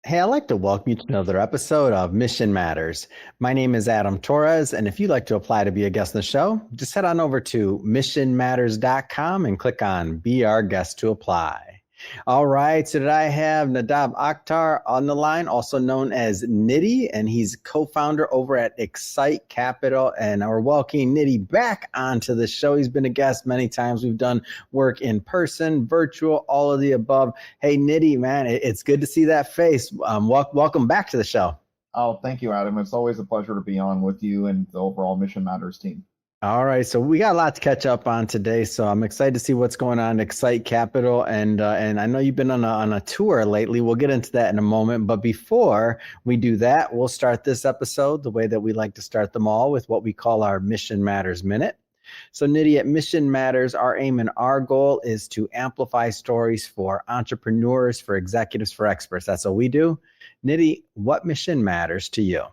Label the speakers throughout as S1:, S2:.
S1: Hey, I'd like to welcome you to another episode of Mission Matters. My name is Adam Torres, and if you'd like to apply to be a guest on the show, just head on over to missionmatters.com and click on Be Our Guest to apply. All right, so today I have Nadav Akhtar on the line, also known as Nitty, and he's co-founder over at Excite Capital. And we're welcoming Nitty back onto the show. He's been a guest many times. We've done work in person, virtual, all of the above. Hey, Nitty, man, it's good to see that face. Welcome back to the show.
S2: Oh, thank you, Adam. It's always a pleasure to be on with you and the overall Mission Matters team.
S1: All right, so we got a lot to catch up on today, so I'm excited to see what's going on at Excite Capital, and I know you've been on a tour lately. We'll get into that in a moment, but before we do that, we'll start this episode the way that we like to start them all, with what we call our Mission Matters Minute. So Nitty, at Mission Matters, our aim and our goal is to amplify stories for entrepreneurs, for executives, for experts. That's what we do. Nitty, what mission matters to you?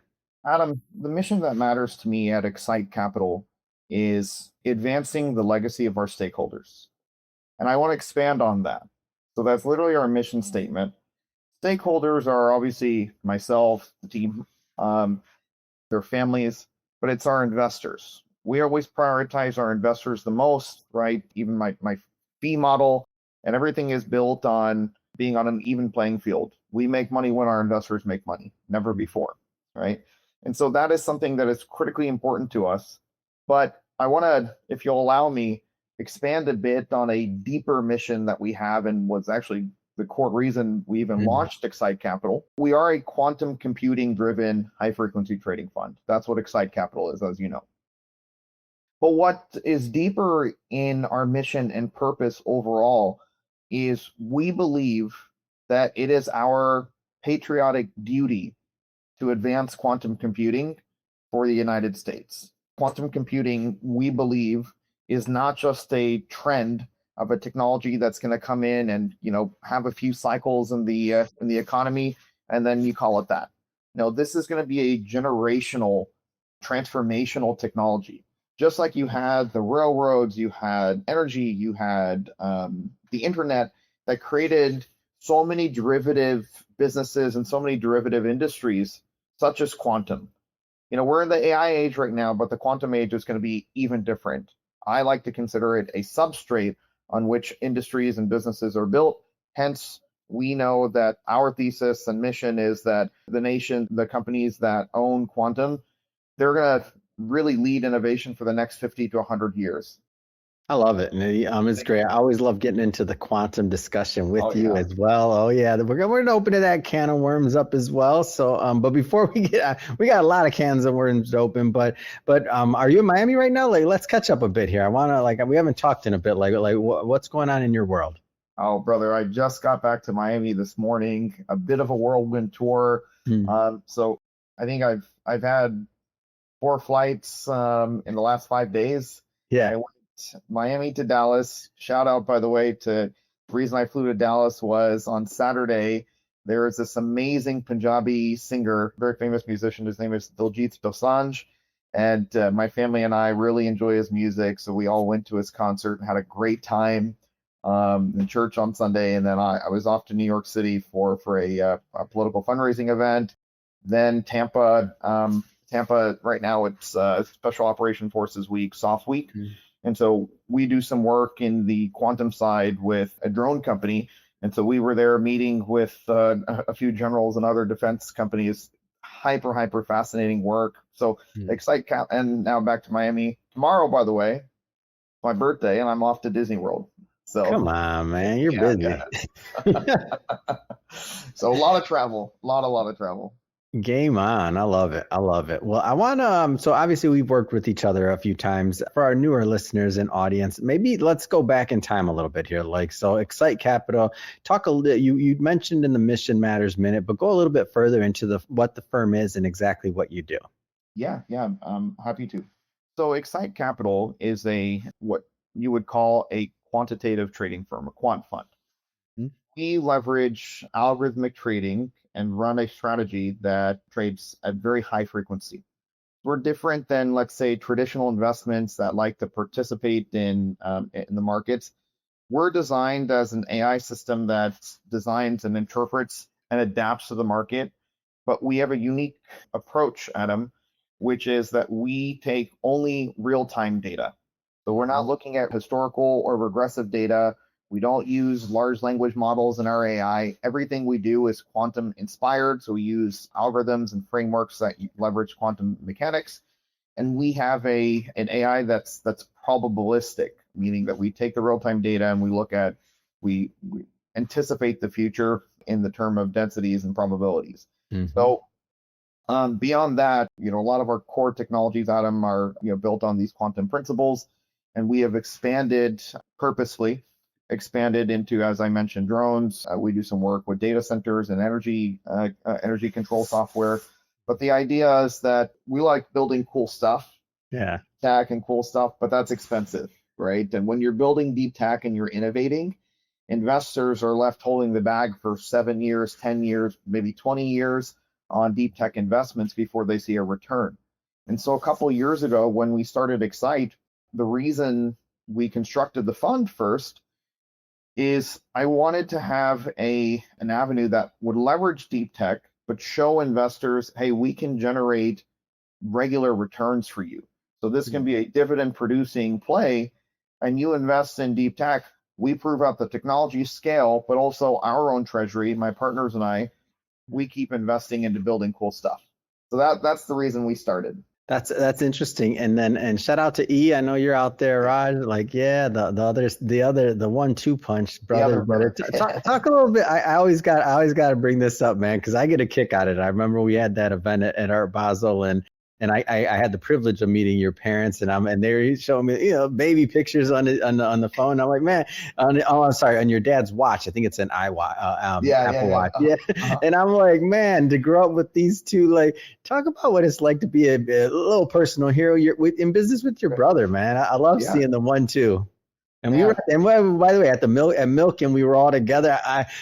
S2: Adam, the mission that matters to me at Excite Capital is advancing the legacy of our stakeholders. And I want to expand on that. So that's literally our mission statement. Stakeholders are obviously myself, the team, their families, but it's our investors. We always prioritize our investors the most, right? Even my fee model and everything is built on being on an even playing field. We make money when our investors make money, never before, right? And so that is something that is critically important to us. But I want to, if you'll allow me, expand a bit on a deeper mission that we have, and was actually the core reason we even launched Excite Capital. We are a quantum computing driven high frequency trading fund. That's what Excite Capital is, as you know. But what is deeper in our mission and purpose overall is we believe that it is our patriotic duty to advance quantum computing for the United States. Quantum computing, we believe, is not just a trend of a technology that's going to come in and have a few cycles in the economy and then you call it that. No, this is going to be a generational, transformational technology. Just like you had the railroads, you had energy, you had the internet that created so many derivative businesses and so many derivative industries, such as quantum. We're in the AI age right now, but the quantum age is going to be even different. I like to consider it a substrate on which industries and businesses are built. Hence, we know that our thesis and mission is that the companies that own quantum, they're going to really lead innovation for the next 50 to 100 years.
S1: I love it, Nitty. It's great. I always love getting into the quantum discussion with you as well. Oh yeah, we're gonna open that can of worms up as well. So, but before we we got a lot of cans of worms open. But are you in Miami right now? Like, let's catch up a bit here. I wanna we haven't talked in a bit. Like what's going on in your world?
S2: Oh, brother, I just got back to Miami this morning. A bit of a whirlwind tour. So I think I've had 4 flights in the last 5 days.
S1: Yeah.
S2: I went Miami to Dallas. Shout out, by the way, to the reason I flew to Dallas was on Saturday. There is this amazing Punjabi singer, very famous musician. His name is Diljit Dosanjh. And my family and I really enjoy his music. So we all went to his concert and had a great time in church on Sunday. And then I was off to New York City for a political fundraising event. Then Tampa, right now it's Special Operation Forces Week, Soft Week. And so we do some work in the quantum side with a drone company. And so we were there meeting with a few generals and other defense companies. Hyper fascinating work. So Excite Cap, and now back to Miami. Tomorrow, by the way, my birthday, and I'm off to Disney World. So
S1: come on, man, you're busy.
S2: So a lot of travel, a lot of travel.
S1: Game on. I love it. I love it. Well, I want to, so obviously we've worked with each other a few times. For our newer listeners and audience, maybe let's go back in time a little bit here. So Excite Capital, talk a little, you mentioned in the Mission Matters Minute, but go a little bit further into what the firm is and exactly what you do.
S2: Yeah, I'm happy to. So Excite Capital is what you would call a quantitative trading firm, a quant fund. We leverage algorithmic trading and run a strategy that trades at very high frequency. We're different than, let's say, traditional investments that like to participate in the markets. We're designed as an AI system that designs and interprets and adapts to the market. But we have a unique approach, Adam, which is that we take only real-time data. So we're not looking at historical or regressive data. We don't use large language models in our AI. Everything we do is quantum inspired. So we use algorithms and frameworks that leverage quantum mechanics. And we have an AI that's probabilistic, meaning that we take the real-time data and we anticipate the future in the term of densities and probabilities. So beyond that, a lot of our core technologies, Adam, are built on these quantum principles, and we have purposefully expanded into, as I mentioned, drones. We do some work with data centers and energy control software. But the idea is that we like building cool stuff, tech and cool stuff, but that's expensive, right? And when you're building deep tech and you're innovating, investors are left holding the bag for 7 years, 10 years, maybe 20 years on deep tech investments before they see a return. And so a couple of years ago, when we started Excite, the reason we constructed the fund first is I wanted to have an avenue that would leverage deep tech, but show investors, hey, we can generate regular returns for you. So this can be a dividend producing play, and you invest in deep tech. We prove out the technology scale, but also our own treasury, my partners and I, we keep investing into building cool stuff. So that's the reason we started.
S1: That's interesting. And shout out to E. I know you're out there, Raj. Like, yeah, the 1-2 punch, brother. Talk a little bit. I always got to bring this up, man, because I get a kick out of it. I remember we had that event at Art Basel, and I had the privilege of meeting your parents, and they were showing me baby pictures on the phone. I'm like, man, I'm sorry, on your dad's watch. I think it's an Apple Watch. Yeah. And I'm like, man, to grow up with these two, like, talk about what it's like to be a little personal hero. You're in business with your brother, man. I love seeing the 1-2. And we were, by the way, at Milk, and we were all together.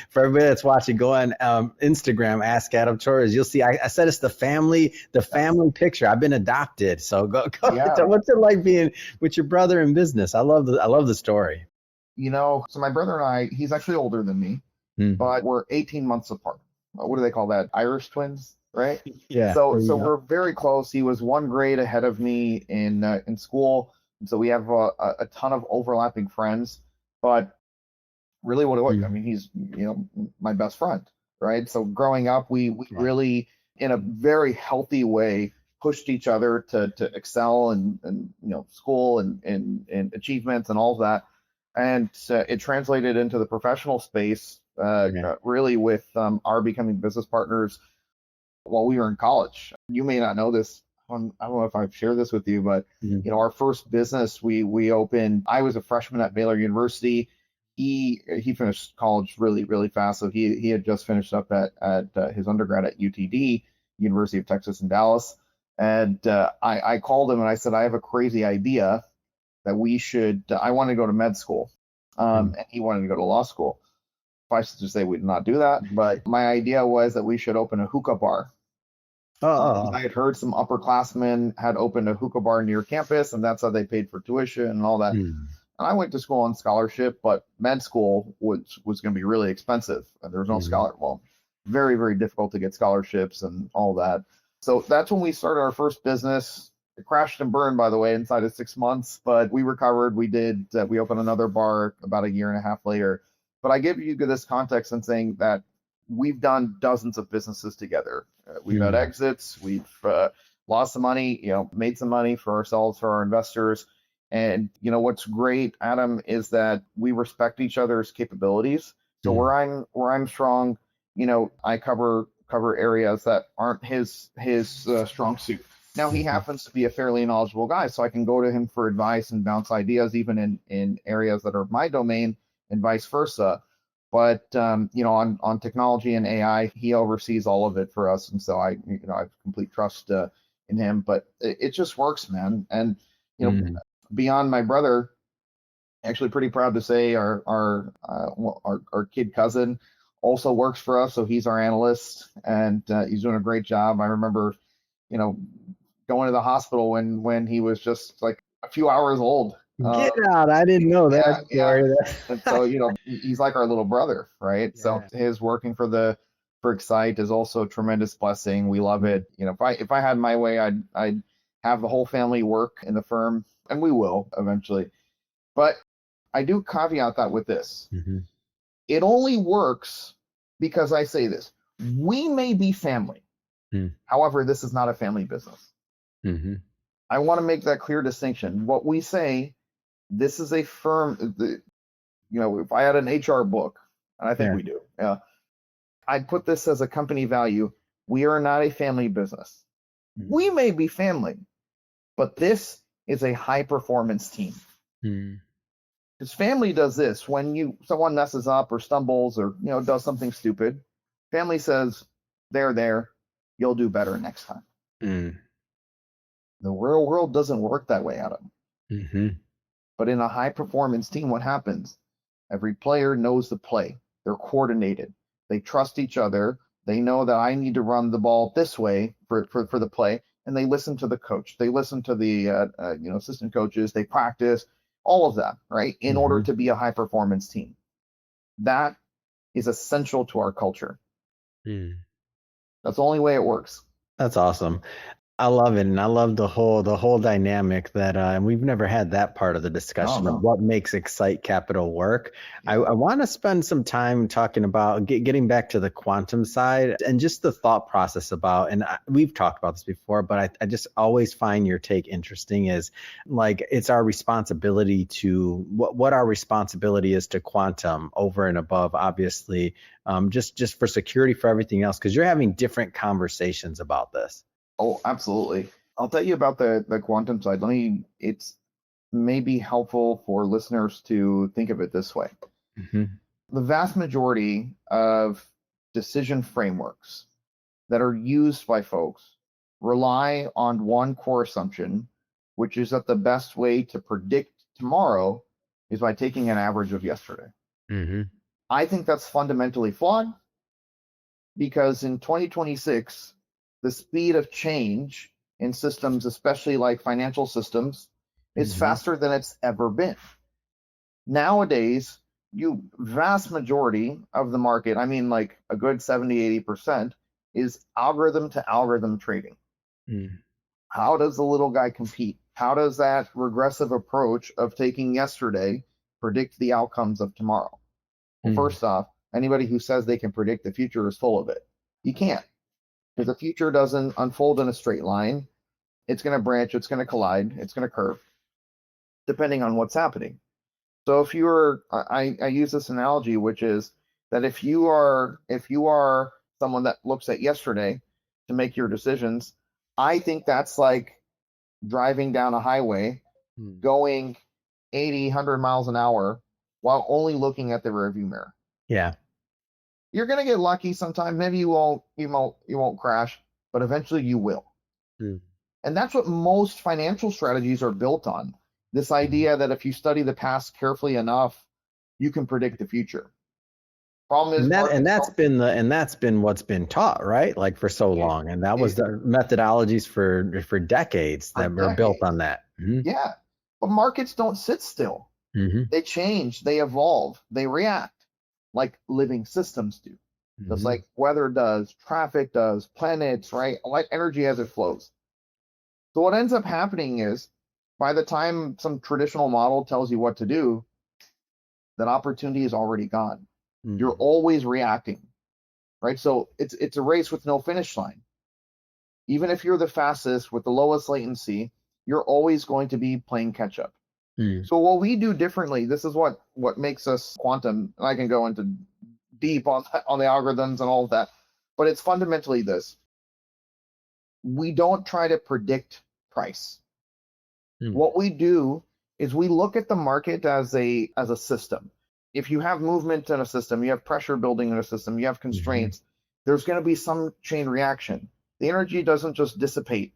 S1: For everybody that's watching, go on Instagram, Ask Adam Torres. You'll see. I said it's the family picture. I've been adopted, so go. Yeah. What's it like being with your brother in business? I love the story.
S2: So my brother and I, he's actually older than me, but we're 18 months apart. What do they call that? Irish twins, right?
S1: Yeah.
S2: So we're very close. He was 1 grade ahead of me in school. So we have a ton of overlapping friends, but really I mean, he's, my best friend, right? So growing up, we really, in a very healthy way, pushed each other to excel and school and achievements and all of that. And it translated into the professional space, really with our becoming business partners while we were in college. You may not know this. I don't know if I've shared this with you, but our first business we opened. I was a freshman at Baylor University. He finished college really, really fast. So he had just finished up at his undergrad at UTD, University of Texas in Dallas. And I called him and I said, I have a crazy idea that I want to go to med school, and he wanted to go to law school. Suffice to say, we did not do that. But my idea was that we should open a hookah bar. I had heard some upperclassmen had opened a hookah bar near campus, and that's how they paid for tuition and all that. And I went to school on scholarship, but med school was going to be really expensive. And there was no scholarship. Well, very, very difficult to get scholarships and all that. So that's when we started our first business. It crashed and burned, by the way, inside of 6 months, but we recovered. We opened another bar about 1.5 years later. But I give you this context in saying that we've done dozens of businesses together. We've had exits. We've lost some money, made some money for ourselves, for our investors. And what's great, Adam, is that we respect each other's capabilities. So where I'm strong, I cover areas that aren't his strong suit. Now he happens to be a fairly knowledgeable guy, so I can go to him for advice and bounce ideas, even in areas that are my domain, and vice versa. But on technology and AI, he oversees all of it for us, and so I have complete trust in him. But it just works, man. And beyond my brother, actually pretty proud to say our kid cousin also works for us, so he's our analyst, and he's doing a great job. I remember, going to the hospital when he was just like a few hours old.
S1: Get out! I didn't know that.
S2: Yeah. And so he's like our little brother, right? Yeah. So his working for the for Excite is also a tremendous blessing. We love it. You know, if I had my way, I'd have the whole family work in the firm, and we will eventually. But I do caveat that with this.
S1: Mm-hmm.
S2: It only works because I say this. We may be family. However, this is not a family business.
S1: Mm-hmm.
S2: I want to make that clear distinction. What we say, this is a firm, you know, if I had an HR book, and I think we do, I'd put this as a company value. We are not a family business.
S1: Mm-hmm.
S2: We may be family, but this is a high performance team. Because family does this when someone messes up or stumbles or does something stupid. Family says, "They're there. You'll do better next time." The real world doesn't work that way, Adam.
S1: Mm-hmm.
S2: But in a high performance team, what happens? Every player knows the play. They're coordinated. They trust each other. They know that I need to run the ball this way for the play, and they listen to the coach. They listen to the assistant coaches. They practice all of that, right, in order to be a high performance team. That is essential to our culture. That's the only way it works.
S1: That's awesome. I love it, and I love the whole dynamic that, and we've never had that part of the discussion of what makes Excite Capital work. I want to spend some time talking about getting back to the quantum side and just the thought process about, and we've talked about this before, but I just always find your take interesting. Is like it's our responsibility to what our responsibility is to quantum over and above, obviously, just for security, for everything else, because you're having different conversations about this.
S2: Oh, absolutely. I'll tell you about the quantum side. It's maybe helpful for listeners to think of it this way. The vast majority of decision frameworks that are used by folks rely on one core assumption, which is that the best way to predict tomorrow is by taking an average of yesterday. I think that's fundamentally flawed because in 2026, the speed of change in systems, especially like financial systems, is faster than it's ever been. Nowadays, vast majority of the market, I mean like a good 70-80%, is algorithm to algorithm trading. How does the little guy compete? How does that regressive approach of taking yesterday predict the outcomes of tomorrow? Well, first off, anybody who says they can predict the future is full of it. You can't. Because the future doesn't unfold in a straight line. It's going to branch, it's going to collide, it's going to curve, depending on what's happening. So if I use this analogy, which is that if you are someone that looks at yesterday to make your decisions, I think that's like driving down a highway, going 80, 100 miles an hour while only looking at the rearview mirror.
S1: Yeah.
S2: You're gonna get lucky sometimes. Maybe you won't crash, but eventually you will. And that's what most financial strategies are built on. This idea that if you study the past carefully enough, you can predict the future. Problem is,
S1: that's been what's been taught, right? Like for so long, and that was the methodologies for decades that were built on that.
S2: Yeah, but markets don't sit still. They change, they evolve, they react. Like living systems do. Just like weather does, traffic does, planets, right? Like energy as it flows. So what ends up happening is by the time some traditional model tells you what to do, that opportunity is already gone. You're always reacting, right? So it's a race with no finish line. Even if you're the fastest with the lowest latency, you're always going to be playing catch up. So what we do differently, this is what makes us quantum, and I can go into deep on the algorithms and all of that, but it's fundamentally this. We don't try to predict price. What we do is we look at the market as a system. If you have movement in a system, you have pressure building in a system, you have constraints, there's going to be some chain reaction. The energy doesn't just dissipate,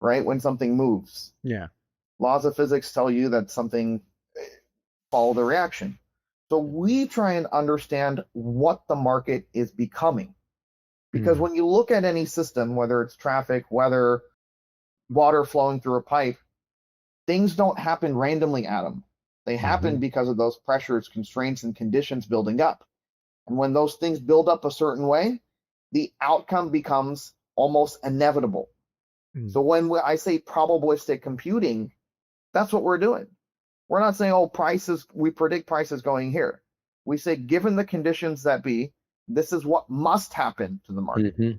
S2: right, when something moves. Laws of physics tell you that something follow the reaction. So we try and understand what the market is becoming. Because when you look at any system, whether it's traffic, weather, water flowing through a pipe, things don't happen randomly, Adam. They happen because of those pressures, constraints, and conditions building up. And when those things build up a certain way, the outcome becomes almost inevitable.
S1: Mm.
S2: So when I say probabilistic computing, that's what we're doing. We're not saying, oh, prices, we predict prices going here. We say, given the conditions that be, this is what must happen to the market.
S1: Mhm.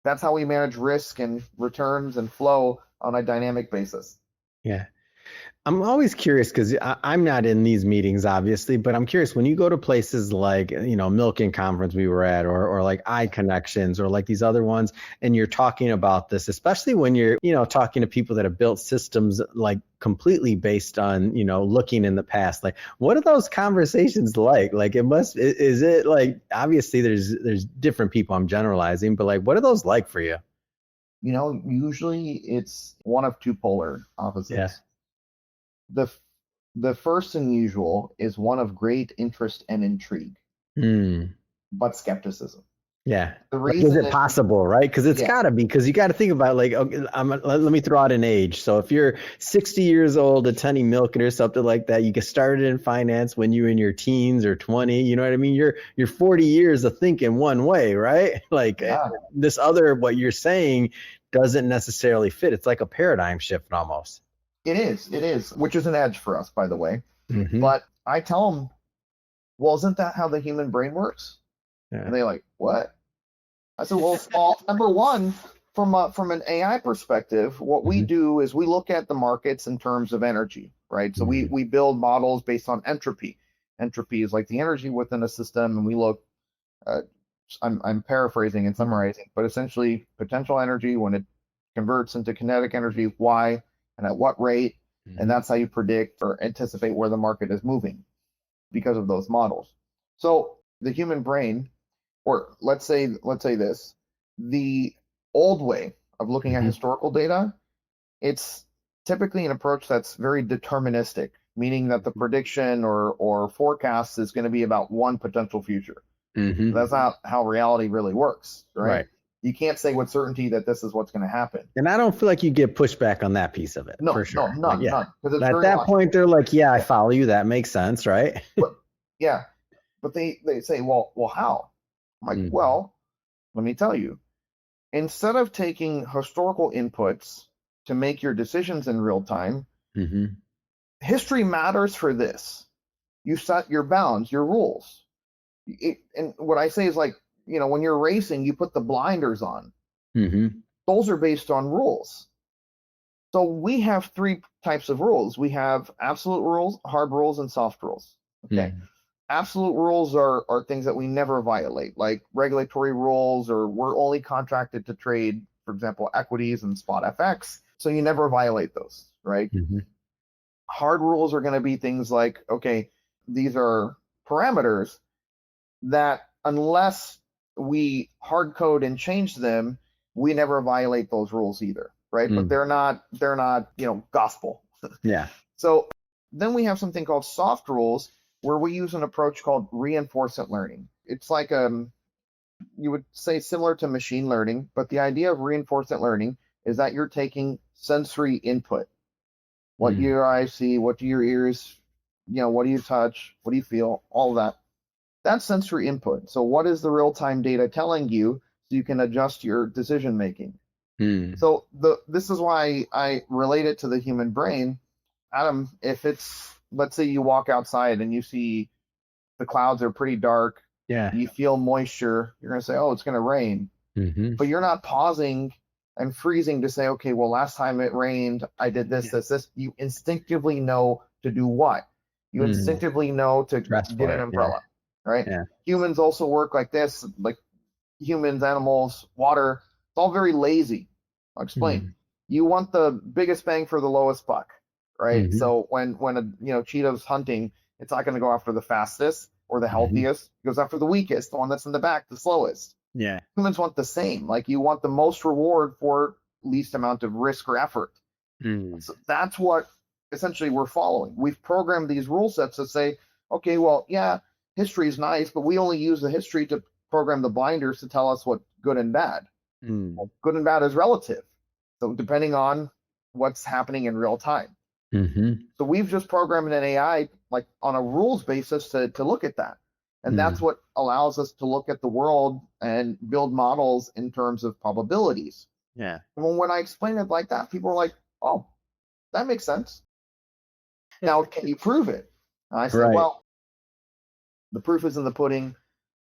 S2: That's how we manage risk and returns and flow on a dynamic basis.
S1: Yeah. I'm always curious because I'm not in these meetings, obviously, but I'm curious when you go to places like, Milken Conference we were at, or like iConnections, or like these other ones, and you're talking about this, especially when you're, talking to people that have built systems like completely based on, looking in the past. Like, what are those conversations like? Like, is it like, obviously there's different people, I'm generalizing, but like, what are those like for you?
S2: Usually it's one of two polar opposites.
S1: Yeah.
S2: The first and usual is one of great interest and intrigue,
S1: Hmm.
S2: but skepticism.
S1: Yeah.
S2: The
S1: Like, is
S2: reason
S1: it possible, right? Because it's
S2: Yeah.
S1: got to be, because you got to think about, like, okay, let me throw out an age. So if you're 60 years old attending Milken or something like that, you get started in finance when you're in your teens or 20, you know what I mean? You're 40 years of thinking one way, right? Like,
S2: Yeah.
S1: this other, what you're saying doesn't necessarily fit. It's like a paradigm shift almost.
S2: It is, which is an edge for us, by the way.
S1: Mhm.
S2: But I tell them, well, isn't that how the human brain works?
S1: Yeah.
S2: And they're like, what? I said, well, number one, from an AI perspective, what we
S1: Mhm.
S2: do is we look at the markets in terms of energy, right? So
S1: Mhm.
S2: we build models based on entropy. Entropy is like the energy within a system, and we look. I'm paraphrasing and summarizing, but essentially potential energy when it converts into kinetic energy, y, and at what rate, and that's how you predict or anticipate where the market is moving because of those models. So the human brain, or let's say this, the old way of looking at
S1: Mhm.
S2: historical data, it's typically an approach that's very deterministic, meaning that the prediction or forecast is going to be about one potential future.
S1: Mhm.
S2: That's not how reality really works, right?
S1: Right.
S2: You can't say with certainty that this is what's going to happen.
S1: And I don't feel like you get pushback on that piece of it,
S2: No,
S1: for sure.
S2: no,
S1: Like,
S2: none,
S1: yeah.
S2: none. Because it's
S1: At
S2: very
S1: that
S2: logical.
S1: point, they're like, yeah, I follow you. That makes sense, right?
S2: But yeah, but they say, well, how? I'm like,
S1: Mhm.
S2: well, let me tell you. Instead of taking historical inputs to make your decisions in real time,
S1: Mhm.
S2: history matters for this. You set your bounds, your rules. And what I say is like, when you're racing, you put the blinders on.
S1: Mhm.
S2: Those are based on rules. So we have three types of rules. We have absolute rules, hard rules, and soft rules. Okay.
S1: Mhm.
S2: Absolute rules are things that we never violate, like regulatory rules, or we're only contracted to trade, for example, equities and spot FX. So you never violate those, right?
S1: Mhm.
S2: Hard rules are going to be things like, okay, these are parameters that unless we hard code and change them, we never violate those rules either, right? But
S1: Mm.
S2: they're not, gospel.
S1: Yeah.
S2: So then we have something called soft rules, where we use an approach called reinforcement learning. It's like you would say similar to machine learning, but the idea of reinforcement learning is that you're taking sensory input. What do
S1: Mm.
S2: your eyes see? What do your ears, what do you touch? What do you feel? All of that. That's sensory input. So what is the real-time data telling you so you can adjust your decision making?
S1: Mm.
S2: So this is why I relate it to the human brain. Adam, if it's, let's say you walk outside and you see the clouds are pretty dark,
S1: Yeah.
S2: you feel moisture, you're going to say, oh, it's going to rain.
S1: Mhm.
S2: But you're not pausing and freezing to say, okay, well, last time it rained, I did this, this. You instinctively know to do what? You
S1: Mhm.
S2: instinctively know to
S1: Dress
S2: get
S1: for
S2: an
S1: it.
S2: umbrella, right?
S1: Yeah.
S2: Humans also work like this, like humans, animals, water. It's all very lazy. I'll explain.
S1: Mhm.
S2: You want the biggest bang for the lowest buck, right?
S1: Mhm.
S2: So when a cheetah's hunting, it's not going to go after the fastest or the
S1: Mhm.
S2: healthiest. It goes after the weakest, the one that's in the back, the slowest.
S1: Yeah.
S2: Humans want the same. Like you want the most reward for least amount of risk or effort.
S1: Mm.
S2: So that's what essentially we're following. We've programmed these rule sets that say, okay, well, yeah, history is nice, but we only use the history to program the blinders to tell us what's good and bad.
S1: Mm.
S2: Well, good and bad is relative. So depending on what's happening in real time.
S1: Mhm.
S2: So we've just programmed an AI like on a rules basis to look at that. And that's what allows us to look at the world and build models in terms of probabilities.
S1: Yeah.
S2: Well, when I explain it like that, people are like, oh, that makes sense. Now, can you prove it? And I said,
S1: Right.
S2: well, the proof is in the pudding.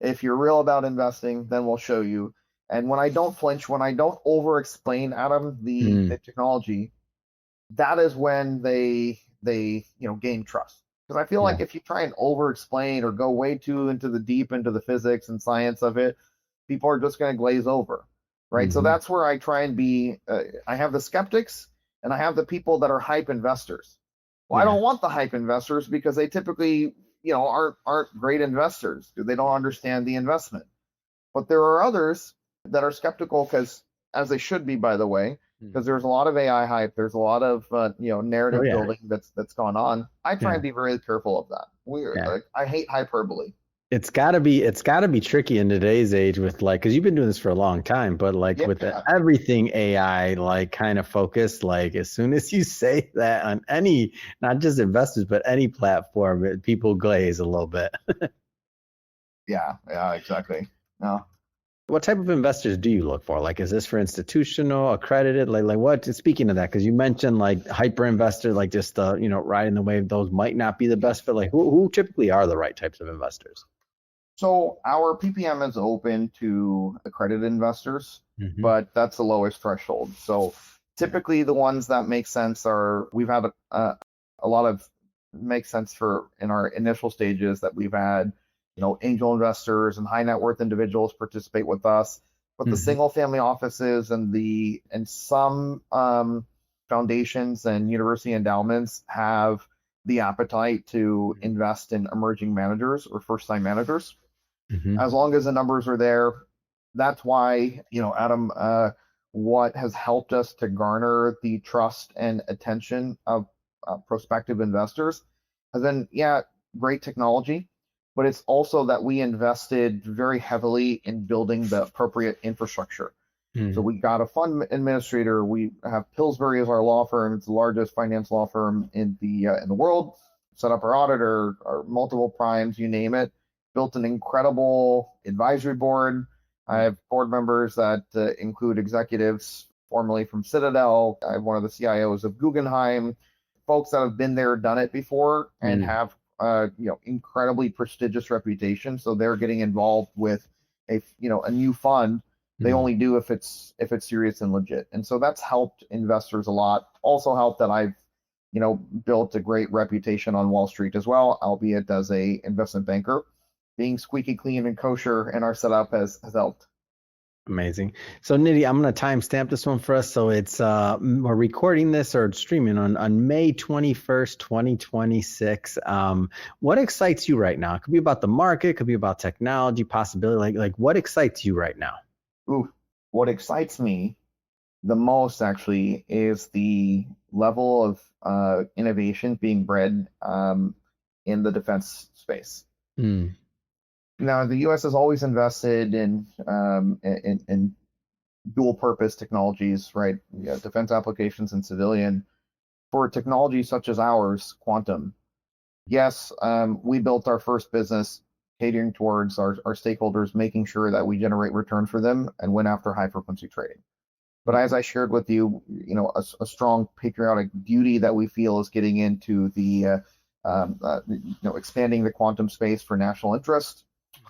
S2: If you're real about investing, then we'll show you. And when I don't flinch, when I don't over explain, Adam, the technology, that is when they gain trust. Because I feel like if you try and over explain or go way too into the physics and science of it, people are just going to glaze over, right? So that's where I try and be. I have the skeptics and I have the people that are hype investors. Well, I don't want the hype investors because they typically aren't great investors. They don't understand the investment. But there are others that are skeptical, because as they should be, by the way, because there's a lot of AI hype, there's a lot of narrative building that's gone on. I try and be very careful of that. I hate hyperbole.
S1: It's gotta be tricky in today's age with, like, because you've been doing this for a long time, but like with everything AI, like, kind of focused, like as soon as you say that on any, not just investors, but any platform, people glaze a little bit.
S2: Yeah, exactly. No.
S1: What type of investors do you look for? Like, is this for institutional, accredited? Like what? Speaking of that, because you mentioned like hyper investor, like just riding the wave. Those might not be the best fit. Like, who typically are the right types of investors?
S2: So our PPM is open to accredited investors, but that's the lowest threshold. So typically the ones that make sense are, we've had a lot of make sense for in our initial stages that we've had, angel investors and high net worth individuals participate with us. But the single family offices and some foundations and university endowments have the appetite to invest in emerging managers or first time managers. As long as the numbers are there. That's why, Adam, what has helped us to garner the trust and attention of prospective investors has been, great technology, but it's also that we invested very heavily in building the appropriate infrastructure. So we got a fund administrator. We have Pillsbury as our law firm. It's the largest finance law firm in the world. Set up our auditor, our multiple primes, you name it. Built an incredible advisory board. I have board members that include executives formerly from Citadel. I have one of the CIOs of Guggenheim, folks that have been there, done it before, and have incredibly prestigious reputation. So they're getting involved with a new fund. They only do if it's serious and legit. And so that's helped investors a lot. Also helped that I've built a great reputation on Wall Street as well, albeit as a investment banker. Being squeaky clean and kosher in our setup has helped.
S1: Amazing. So Nidhi, I'm going to timestamp this one for us. So it's we're recording this or streaming on May 21st, 2026. What excites you right now? It could be about the market, it could be about technology, possibility. Like what excites you right now?
S2: Ooh, what excites me the most actually is the level of innovation being bred in the defense space. Now, the U.S. has always invested in dual purpose technologies, right? Defense applications and civilian. For technology such as ours, quantum, yes, we built our first business catering towards our stakeholders, making sure that we generate return for them and went after high frequency trading. But as I shared with you, a strong patriotic duty that we feel is getting into the expanding the quantum space for national interest.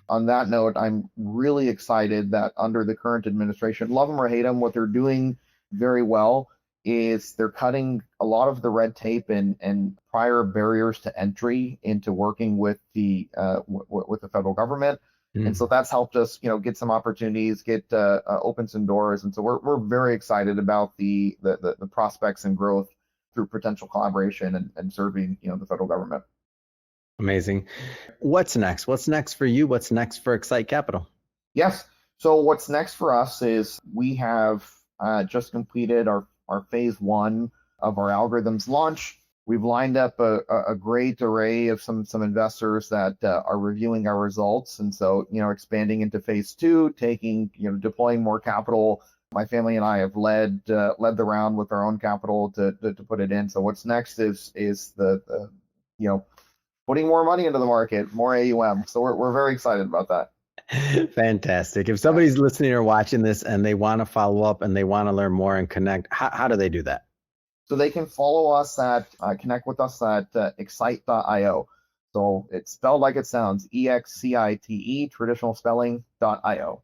S2: On that note, I'm really excited that under the current administration, love them or hate them, what they're doing very well is they're cutting a lot of the red tape and prior barriers to entry into working with the federal government. And so that's helped us, get some opportunities, open some doors. And so we're very excited about the prospects and growth through potential collaboration and serving, the federal government.
S1: Amazing. What's next? What's next for you? What's next for Excite Capital?
S2: Yes. So what's next for us is we have just completed our phase 1 of our algorithms launch. We've lined up a great array of some investors that are reviewing our results. And so, expanding into phase 2, deploying more capital. My family and I have led the round with our own capital to put it in. So what's next is the putting more money into the market, more AUM. So we're very excited about that.
S1: Fantastic. If somebody's listening or watching this and they want to follow up and they want to learn more and connect, how do they do that?
S2: So they can follow us at, connect with us at excite.io. So it's spelled like it sounds, EXCITE, traditional spelling.io.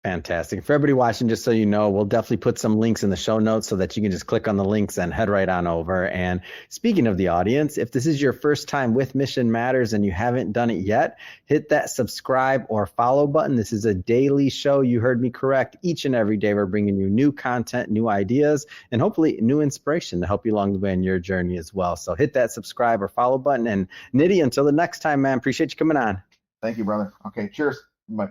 S1: Fantastic. For everybody watching, just so you know, we'll definitely put some links in the show notes so that you can just click on the links and head right on over. And speaking of the audience, if this is your first time with Mission Matters and you haven't done it yet, hit that subscribe or follow button. This is a daily show. You heard me correct. Each and every day, we're bringing you new content, new ideas, and hopefully new inspiration to help you along the way in your journey as well. So hit that subscribe or follow button. And Nidhi, until the next time, man, appreciate you coming on.
S2: Thank you, brother. Okay, cheers. Bye.